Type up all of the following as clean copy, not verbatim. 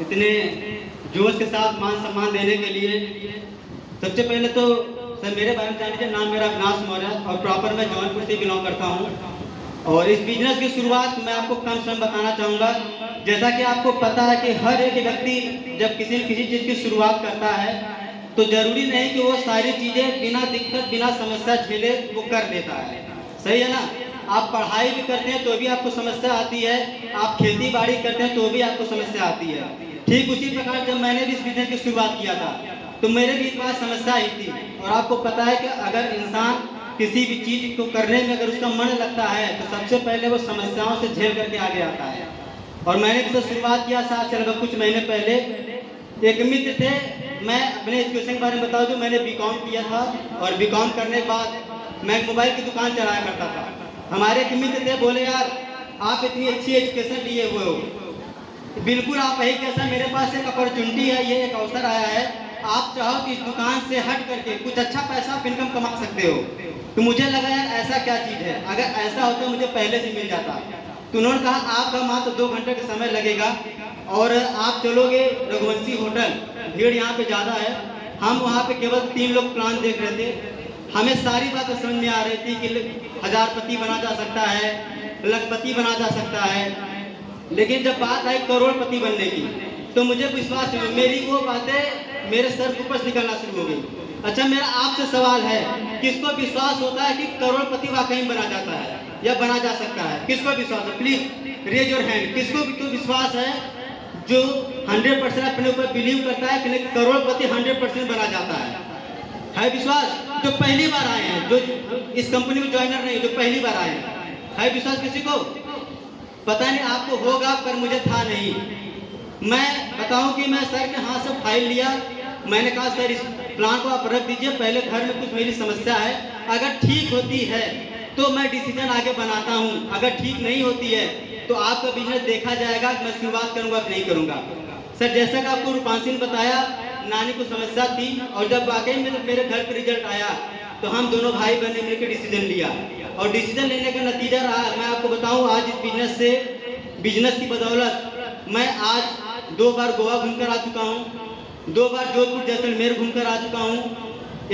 इतने जोश के साथ मान सम्मान देने के लिए। सबसे पहले तो सर मेरे बारे में जान लीजिए, नाम मेरा अविनाश मौर्य और प्रॉपर मैं जौनपुर से बिलोंग करता हूँ। और इस बिजनेस की शुरुआत मैं आपको कम से कम बताना चाहूँगा। जैसा कि आपको पता है कि हर एक व्यक्ति जब किसी चीज़ की शुरुआत करता है तो जरूरी नहीं कि वो सारी चीज़ें बिना दिक्कत बिना समस्या झेले वो कर लेता है। सही है ना? आप पढ़ाई भी करते हैं तो भी आपको समस्या आती है, आप खेती बाड़ी करते हैं तो भी आपको समस्या आती है। ठीक उसी प्रकार जब मैंने भी इस बिजनेस की शुरुआत किया था तो मेरे भी इस बार समस्या आई थी। और आपको पता है कि अगर इंसान किसी भी चीज़ को करने में अगर उसका मन लगता है तो सबसे पहले वो समस्याओं से झेल करके आगे आता है। और मैंने इससे शुरुआत किया साथ चल कुछ महीने पहले। एक मित्र थे, मैं अपने एजुकेशन के बारे में बता दूं, मैंने बीकॉम किया था और बीकॉम करने के बाद मैं मोबाइल की दुकान चलाया करता था। हमारे एक मित्र थे, बोले यार आप इतनी अच्छी एजुकेशन लिए हुए हो, बिल्कुल आप यही कैसा, मेरे पास एक अपॉर्चुनिटी है, ये एक अवसर आया है, आप चाहो तो इस दुकान से हट करके कुछ अच्छा पैसा आप इनकम कमा सकते हो। तो मुझे लगा यार ऐसा क्या चीज़ है, अगर ऐसा होता मुझे पहले से मिल जाता। तो उन्होंने कहा आपका मात्र 2 घंटे का समय लगेगा और आप चलोगे रघुवंशी होटल, भीड़ यहाँ पे ज़्यादा है। हम वहाँ पे केवल 3 लोग प्लान देख रहे थे। हमें सारी बातें समझ में आ रही थी कि हजारपति बना जा सकता है, लखपति बना जा सकता है, लेकिन जब बात आई करोड़पति बनने की तो मुझे विश्वास नहीं, मेरी वो बातें मेरे सर के ऊपर निकलना शुरू हो गई। अच्छा, मेरा आपसे सवाल है, किसको विश्वास होता है कि करोड़पति वाकई बना जाता है या बना जा सकता है? किसको विश्वास है? Please raise your hand. किसको विश्वास है जो 100% अपने ऊपर बिलीव करता है कि करोड़पति 100% बना जाता है विश्वास? जो पहली बार आए हैं, जो इस कंपनी में ज्वाइनर नहीं, जो पहली बार आए हैं, है विश्वास किसी को? पता नहीं आपको होगा पर मुझे था नहीं। मैं बताऊं कि मैं सर के हाथ से फाइल लिया, मैंने कहा सर इस प्लान को आप रख दीजिए, पहले घर में कुछ मेरी समस्या है, अगर ठीक होती है तो मैं डिसीजन आगे बनाता हूं, अगर ठीक नहीं होती है तो आपका बिजनेस देखा जाएगा, मैं शुरुआत करूंगा कि नहीं करूंगा। सर जैसा कि आपको रूपांशी ने बताया, नानी को समस्या थी और जब वाकई में मेरे घर पर रिजल्ट आया तो हम दोनों भाई बहन ने मिलकर डिसीजन लिया और डिसीजन लेने का नतीजा रहा, मैं आपको बताऊं, आज इस बिजनेस की बदौलत मैं आज 2 बार गोवा घूमकर आ चुका हूं, 2 बार जोधपुर जैसलमेर घूमकर आ चुका हूं,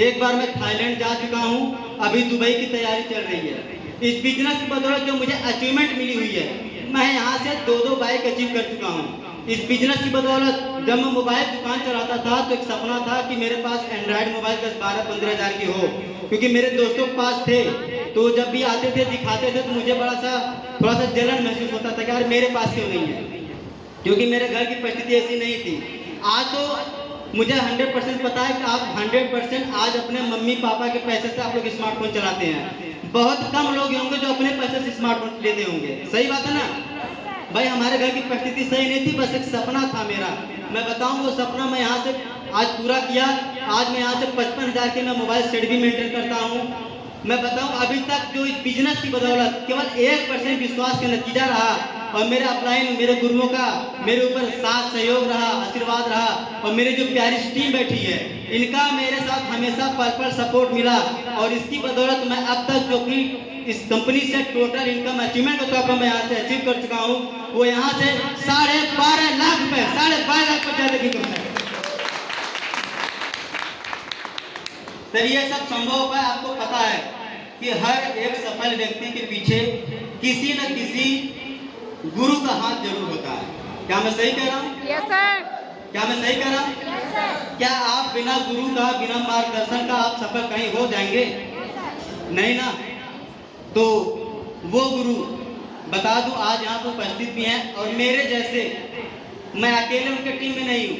1 बार मैं थाईलैंड जा चुका हूं, अभी दुबई की तैयारी चल रही है। इस बिजनेस की बदौलत जो मुझे अचीवमेंट मिली हुई है, मैं यहाँ से 2-2 बाइक अचीव कर चुका हूँ। इस बिजनेस की बदौलत जब मैं मोबाइल दुकान चलाता था तो एक सपना था कि मेरे पास एंड्रॉयड मोबाइल 10-12-15 हज़ार की हो, क्योंकि मेरे दोस्तों के पास थे तो जब भी आते थे दिखाते थे तो मुझे थोड़ा सा जलन महसूस होता था कि यार मेरे पास क्यों नहीं है, क्योंकि मेरे घर की परिस्थिति ऐसी नहीं थी। आज तो मुझे 100% पता है कि आप 100% आज अपने मम्मी पापा के पैसे से आप लोग स्मार्टफोन चलाते हैं। बहुत कम लोग होंगे जो अपने पैसे से स्मार्टफोन लेते होंगे, सही बात है ना भाई? हमारे घर की परिस्थिति सही नहीं थी, बस एक सपना था मेरा। मैं बताऊं वो सपना मैं यहाँ से आज पूरा किया। आज मैं यहाँ से 55,000 के मैं मोबाइल सेट भी मेंटेन करता हूँ। मैं बताऊं अभी तक जो इस बिजनेस की बदौलत केवल 1% विश्वास का नतीजा रहा और मेरे अपलाइन मेरे गुरुओं का मेरे ऊपर साथ सहयोग रहा, आशीर्वाद रहा और मेरी जो प्यारी टीम बैठी है इनका मेरे साथ हमेशा पल सपोर्ट मिला। और इसकी बदौलत मैं अब तक जो कि इस कंपनी से टोटल इनकम अचीवमेंट के तौर पर मैं यहाँ से अचीव कर चुका हूँ, वो यहाँ से 12.5 लाख रुपए, 12.5 लाख रुपए ज्यादा की इनकम है। सर ये सब संभव हो पाया, आपको पता है कि हर एक सफल व्यक्ति के पीछे किसी न किसी गुरु का हाथ जरूर होता है। क्या मैं सही कह रहा हूँ? Yes sir. क्या मैं सही कह रहा हूँ? Yes sir. क्या आप बिना गुरु का, बिना मार्गदर्शन का आप सफल कहीं हो जाएंगे? नहीं ना। तो वो गुरु बता दूं आज यहाँ पर उपस्थित भी हैं और मेरे जैसे, मैं अकेले उनके टीम में नहीं हूँ,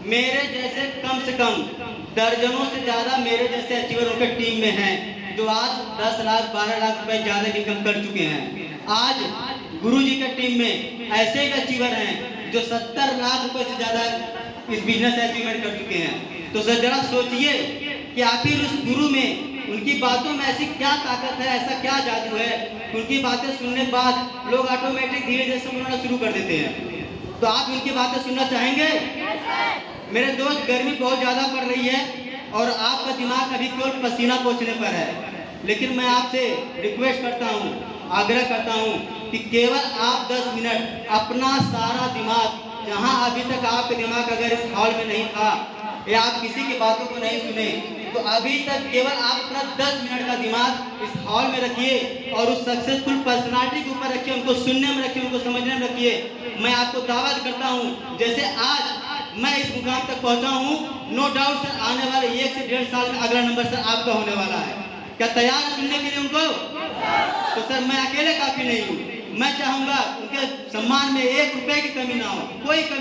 मेरे जैसे कम से कम दर्जनों से ज्यादा मेरे जैसे अचीवर उनके टीम में हैं जो आज 10 लाख 12 लाख रुपए ज्यादा इनकम कर चुके हैं। आज गुरुजी की टीम में ऐसे एक अचीवर हैं जो 70 लाख रुपए से ज्यादा इस बिजनेस अचीवमेंट कर चुके हैं। तो सर जरा सोचिए कि आखिर उस गुरु में, उनकी बातों में ऐसी क्या ताकत है, ऐसा क्या जादू है, उनकी बातें सुनने के बाद लोग ऑटोमेटिक धीरे धीरे समझना शुरू कर देते हैं। तो आप उनकी बातें सुनना चाहेंगे? मेरे दोस्त, गर्मी बहुत ज़्यादा पड़ रही है और आपका दिमाग अभी केवल पसीना पोंछने पर है, लेकिन मैं आपसे रिक्वेस्ट करता हूँ, आग्रह करता हूँ कि केवल आप 10 मिनट अपना सारा दिमाग जहां अभी तक आपका दिमाग अगर इस हॉल में नहीं था या आप किसी की बातों को नहीं सुने, तो अभी तक केवल आप अपना 10 मिनट का दिमाग इस हॉल में रखिए और उस सक्सेसफुल पर्सनालिटी के ऊपर रखिए, उनको सुनने में रखिए, उनको समझने में रखिए। मैं आपको दावा करता हूँ, जैसे आज मैं इस मुकाम तक पहुंचा हूँ, नो डाउट सर आने वाले 1 से 1.5 साल में अगला नंबर सर आपका होने वाला है। क्या तैयार है सुनने के लिए उनको? तो सर मैं अकेले काफी नहीं हूँ, मैं चाहूंगा उनके सम्मान में 1 रुपए की कमी ना हो, कोई कमी